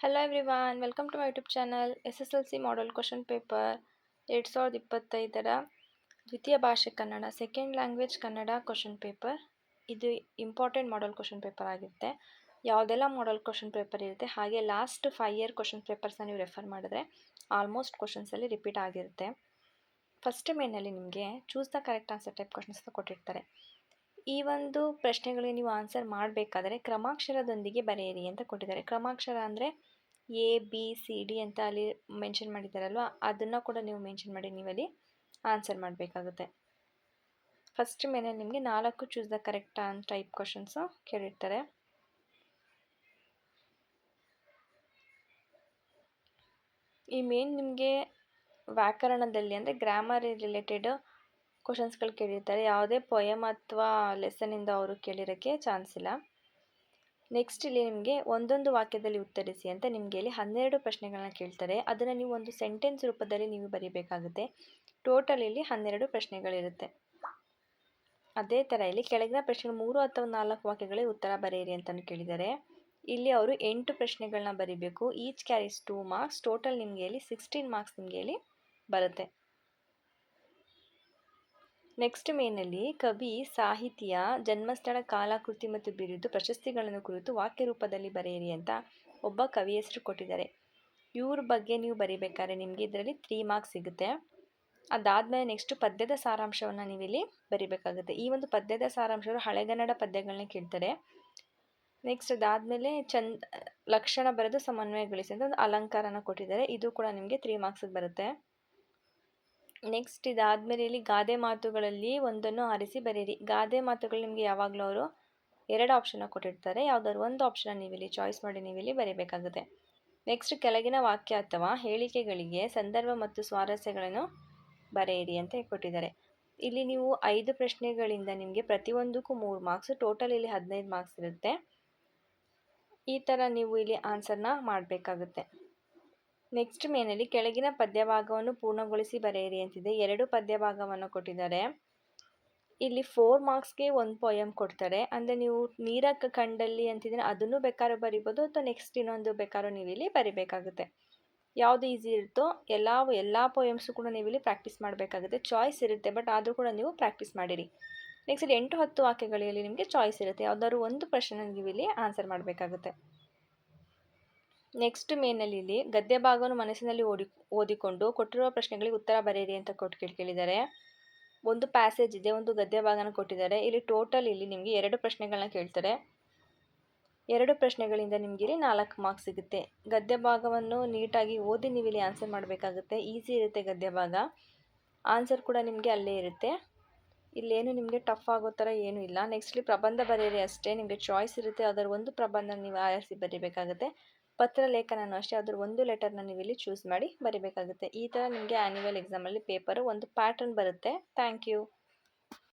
Hello everyone, welcome to my YouTube channel. SSLC Model Question Paper 2025ರ ದ್ವಿತೀಯ ಭಾಷೆ Kannada second language Kannada question paper. ಇದು important model question paper ಆಗಿರುತ್ತೆ. ಯಾವುದೆಲ್ಲ model question paper ಇರುತ್ತೆ ಹಾಗೆ last 5 year question ಪೇಪರ್ಸ್ನ ನೀವು refer ಮಾಡಿದ್ರೆ ಆಲ್ಮೋಸ್ಟ್ ಕ್ವಶನ್ಸಲ್ಲಿ ರಿಪೀಟ್ ಆಗಿರುತ್ತೆ. ಫಸ್ಟ್ ಮೇನಲ್ಲಿ ನಿಮಗೆ choose the correct answer type ಕ್ವಶನ್ಸ್ನ ಕೊಟ್ಟಿರ್ತಾರೆ. ಈ ಒಂದು ಪ್ರಶ್ನೆಗಳಿಗೆ ನೀವು ಆನ್ಸರ್ ಮಾಡಬೇಕಾದ್ರೆ ಕ್ರಮಾಕ್ಷರದೊಂದಿಗೆ ಬರೆಯಿರಿ ಅಂತ ಕೊಟ್ಟಿದ್ದಾರೆ. ಕ್ರಮಾಕ್ಷರ ಅಂದರೆ ಎ ಬಿ ಸಿ ಡಿ ಅಂತ ಅಲ್ಲಿ ಮೆನ್ಷನ್ ಮಾಡಿದ್ದಾರಲ್ವ, ಅದನ್ನು ಕೂಡ ನೀವು ಮೆನ್ಷನ್ ಮಾಡಿ ನೀವಲ್ಲಿ ಆನ್ಸರ್ ಮಾಡಬೇಕಾಗುತ್ತೆ. ಫಸ್ಟ್ ಮೇಲೆ ನಿಮಗೆ 4 choose the correct type questions ಕೇಳಿರ್ತಾರೆ. ಈ ಮೇನ್ ನಿಮಗೆ ವ್ಯಾಕರಣದಲ್ಲಿ ಅಂದರೆ ಗ್ರಾಮರ್ ರಿಲೇಟೆಡ್ ಕ್ವಶನ್ಸ್ಗಳು ಕೇಳಿರ್ತಾರೆ. ಯಾವುದೇ ಪೊಯಮ್ ಅಥವಾ ಲೆಸನಿಂದ ಅವರು ಕೇಳಿರೋಕ್ಕೆ ಚಾನ್ಸ್ ಇಲ್ಲ. ನೆಕ್ಸ್ಟ್ ಇಲ್ಲಿ ನಿಮಗೆ ಒಂದೊಂದು ವಾಕ್ಯದಲ್ಲಿ ಉತ್ತರಿಸಿ ಅಂತ ನಿಮಗೆ ಇಲ್ಲಿ 12 ಪ್ರಶ್ನೆಗಳನ್ನ ಕೇಳ್ತಾರೆ. ಅದನ್ನು ನೀವು ಒಂದು ಸೆಂಟೆನ್ಸ್ ರೂಪದಲ್ಲಿ ನೀವು ಬರೀಬೇಕಾಗುತ್ತೆ. ಟೋಟಲ್ ಇಲ್ಲಿ 12 ಪ್ರಶ್ನೆಗಳಿರುತ್ತೆ. ಅದೇ ಥರ ಇಲ್ಲಿ ಕೆಳಗಿನ ಪ್ರಶ್ನೆಗಳು 3 ಅಥವಾ 4 ವಾಕ್ಯಗಳಿಗೆ ಉತ್ತರ ಬರೆಯಿರಿ ಅಂತಲೂ ಕೇಳಿದ್ದಾರೆ. ಇಲ್ಲಿ ಅವರು 8 ಪ್ರಶ್ನೆಗಳನ್ನ ಬರೀಬೇಕು. Each carries 2 marks. ಟೋಟಲ್ ನಿಮಗೆ ಇಲ್ಲಿ 16 ಮಾರ್ಕ್ಸ್ ನಿಮಗೆ ಇಲ್ಲಿ ಬರುತ್ತೆ. ನೆಕ್ಸ್ಟ್ ಮೇನಲ್ಲಿ ಕವಿ, ಸಾಹಿತಿಯ, ಜನ್ಮಸ್ಥಳ, ಕಾಲ, ಕೃತಿ ಮತ್ತು ಬಿರುದು, ಪ್ರಶಸ್ತಿಗಳನ್ನು ಕುರಿತು ವಾಕ್ಯ ರೂಪದಲ್ಲಿ ಬರೆಯಿರಿ ಅಂತ ಒಬ್ಬ ಕವಿ ಹೆಸರು ಕೊಟ್ಟಿದ್ದಾರೆ. ಇವ್ರ ಬಗ್ಗೆ ನೀವು ಬರೀಬೇಕಾದ್ರೆ ನಿಮಗೆ ಇದರಲ್ಲಿ 3 ಮಾರ್ಕ್ಸ್ ಸಿಗುತ್ತೆ. ಅದಾದಮೇಲೆ ನೆಕ್ಸ್ಟ್ ಪದ್ಯದ ಸಾರಾಂಶವನ್ನು ನೀವಿಲ್ಲಿ ಬರೀಬೇಕಾಗುತ್ತೆ. ಈ ಒಂದು ಪದ್ಯದ ಸಾರಾಂಶರು ಹಳೆಗನ್ನಡ ಪದ್ಯಗಳನ್ನ ಕೇಳ್ತಾರೆ. ನೆಕ್ಸ್ಟ್ ಅದಾದಮೇಲೆ ಲಕ್ಷಣ ಬರೆದು ಸಮನ್ವಯಗೊಳಿಸಿ ಅಂತ ಒಂದು ಅಲಂಕಾರನ ಕೊಟ್ಟಿದ್ದಾರೆ. ಇದು ಕೂಡ ನಿಮಗೆ 3 ಮಾರ್ಕ್ಸಿಗೆ ಬರುತ್ತೆ. ನೆಕ್ಸ್ಟ್ ಇದಾದಮೇಲೆ ಇಲ್ಲಿ ಗಾದೆ ಮಾತುಗಳಲ್ಲಿ ಒಂದನ್ನು ಆರಿಸಿ ಬರೀರಿ. ಗಾದೆ ಮಾತುಗಳು ನಿಮಗೆ ಯಾವಾಗಲೂ ಅವರು 2 ಆಪ್ಷನ್ನ ಕೊಟ್ಟಿರ್ತಾರೆ. ಯಾವುದಾದ್ರು ಒಂದು ಆಪ್ಷನ್ನ ನೀವಿಲ್ಲಿ ಚಾಯ್ಸ್ ಮಾಡಿ ನೀವಿಲ್ಲಿ ಬರೀಬೇಕಾಗುತ್ತೆ. ನೆಕ್ಸ್ಟ್ ಕೆಳಗಿನ ವಾಕ್ಯ ಅಥವಾ ಹೇಳಿಕೆಗಳಿಗೆ ಸಂದರ್ಭ ಮತ್ತು ಸ್ವಾರಸ್ಯಗಳನ್ನು ಬರೆಯಿರಿ ಅಂತ ಕೊಟ್ಟಿದ್ದಾರೆ. ಇಲ್ಲಿ ನೀವು 5 ಪ್ರಶ್ನೆಗಳಿಂದ ನಿಮಗೆ ಪ್ರತಿಯೊಂದಕ್ಕೂ 3 ಮಾರ್ಕ್ಸ್, ಟೋಟಲ್ ಇಲ್ಲಿ 15 ಮಾರ್ಕ್ಸ್ ಇರುತ್ತೆ. ಈ ಥರ ನೀವು ಇಲ್ಲಿ ಆನ್ಸರ್ನ ಮಾಡಬೇಕಾಗುತ್ತೆ. ನೆಕ್ಸ್ಟ್ ಮೇನಲ್ಲಿ ಕೆಳಗಿನ ಪದ್ಯಭಾಗವನ್ನು ಪೂರ್ಣಗೊಳಿಸಿ ಬರೆಯಿರಿ ಅಂತಿದೆ. 2 ಪದ್ಯಭಾಗವನ್ನು ಕೊಟ್ಟಿದ್ದಾರೆ. ಇಲ್ಲಿ 4 ಮಾರ್ಕ್ಸ್ಗೆ ಒಂದು ಪೊಯಮ್ ಕೊಡ್ತಾರೆ. ಅಂದರೆ ನೀವು ನೀರಕ್ಕ ಕಂಡಲ್ಲಿ ಅಂತಿದ್ರೆ ಅದನ್ನು ಬೇಕಾದ್ರೂ ಬರಿಬೋದು ಅಥವಾ ನೆಕ್ಸ್ಟ್ ಇನ್ನೊಂದು ಬೇಕಾದ್ರೂ ನೀವು ಇಲ್ಲಿ ಬರಿಬೇಕಾಗುತ್ತೆ. ಯಾವುದು ಈಸಿ ಇರುತ್ತೋ ಎಲ್ಲ ಪೊಯಮ್ಸು ಕೂಡ ನೀವು ಇಲ್ಲಿ ಪ್ರಾಕ್ಟೀಸ್ ಮಾಡಬೇಕಾಗುತ್ತೆ. ಚಾಯ್ಸ್ ಇರುತ್ತೆ, ಬಟ್ ಆದರೂ ಕೂಡ ನೀವು ಪ್ರಾಕ್ಟೀಸ್ ಮಾಡಿರಿ. ನೆಕ್ಸ್ಟ್ 8-10 ವಾಕ್ಯಗಳಲ್ಲಿ ನಿಮಗೆ ಚಾಯ್ಸ್ ಇರುತ್ತೆ. ಯಾವುದಾದ್ರು ಒಂದು ಪ್ರಶ್ನೆ ನೀವು ಇಲ್ಲಿ ಆನ್ಸರ್ ಮಾಡಬೇಕಾಗುತ್ತೆ. ನೆಕ್ಸ್ಟ್ ಮೇನಲ್ಲಿ ಇಲ್ಲಿ ಗದ್ಯ ಭಾಗವನ್ನು ಮನಸ್ಸಿನಲ್ಲಿ ಓದಿಕೊಂಡು ಕೊಟ್ಟಿರುವ ಪ್ರಶ್ನೆಗಳಿಗೆ ಉತ್ತರ ಬರೆಯಿರಿ ಅಂತ ಕೇಳಿದ್ದಾರೆ. ಒಂದು ಪ್ಯಾಸೇಜ್ ಇದೆ, ಒಂದು ಗದ್ಯ ಭಾಗನ ಕೊಟ್ಟಿದ್ದಾರೆ. ಇಲ್ಲಿ ಟೋಟಲ್ ಇಲ್ಲಿ ನಿಮಗೆ 2 ಪ್ರಶ್ನೆಗಳನ್ನ ಕೇಳ್ತಾರೆ. 2 ಪ್ರಶ್ನೆಗಳಿಂದ ನಿಮಗೆ ಇಲ್ಲಿ 4 ಮಾರ್ಕ್ಸ್ ಸಿಗುತ್ತೆ. ಗದ್ಯ ಭಾಗವನ್ನು ನೀಟಾಗಿ ಓದಿ ನೀವು ಇಲ್ಲಿ ಆನ್ಸರ್ ಮಾಡಬೇಕಾಗುತ್ತೆ. ಈಸಿ ಇರುತ್ತೆ ಗದ್ಯ ಭಾಗ. ಆನ್ಸರ್ ಕೂಡ ನಿಮಗೆ ಅಲ್ಲೇ ಇರುತ್ತೆ. ಇಲ್ಲೇನು ನಿಮಗೆ ಟಫ್ ಆಗೋ ಥರ ಏನೂ ಇಲ್ಲ. ನೆಕ್ಸ್ಟ್ ಇಲ್ಲಿ ಪ್ರಬಂಧ ಬರೆಯಿರಿ ಅಷ್ಟೇ. ನಿಮಗೆ ಚಾಯ್ಸ್ ಇರುತ್ತೆ, ಅದರ ಒಂದು ಪ್ರಬಂಧ ನೀವು ಆರಿಸಿ ಬರೀಬೇಕಾಗುತ್ತೆ. ಪತ್ರ ಲೇಖನನೂ ಅಷ್ಟೇ, ಅದ್ರ ಒಂದು ಲೆಟರ್ನ ನೀವು ಇಲ್ಲಿ ಚೂಸ್ ಮಾಡಿ ಬರೀಬೇಕಾಗುತ್ತೆ. ಈ ಥರ ನಿಮಗೆ ಆ್ಯನ್ಯುವಲ್ ಎಕ್ಸಾಮಲ್ಲಿ ಪೇಪರು ಒಂದು ಪ್ಯಾಟರ್ನ್ ಬರುತ್ತೆ. Thank you.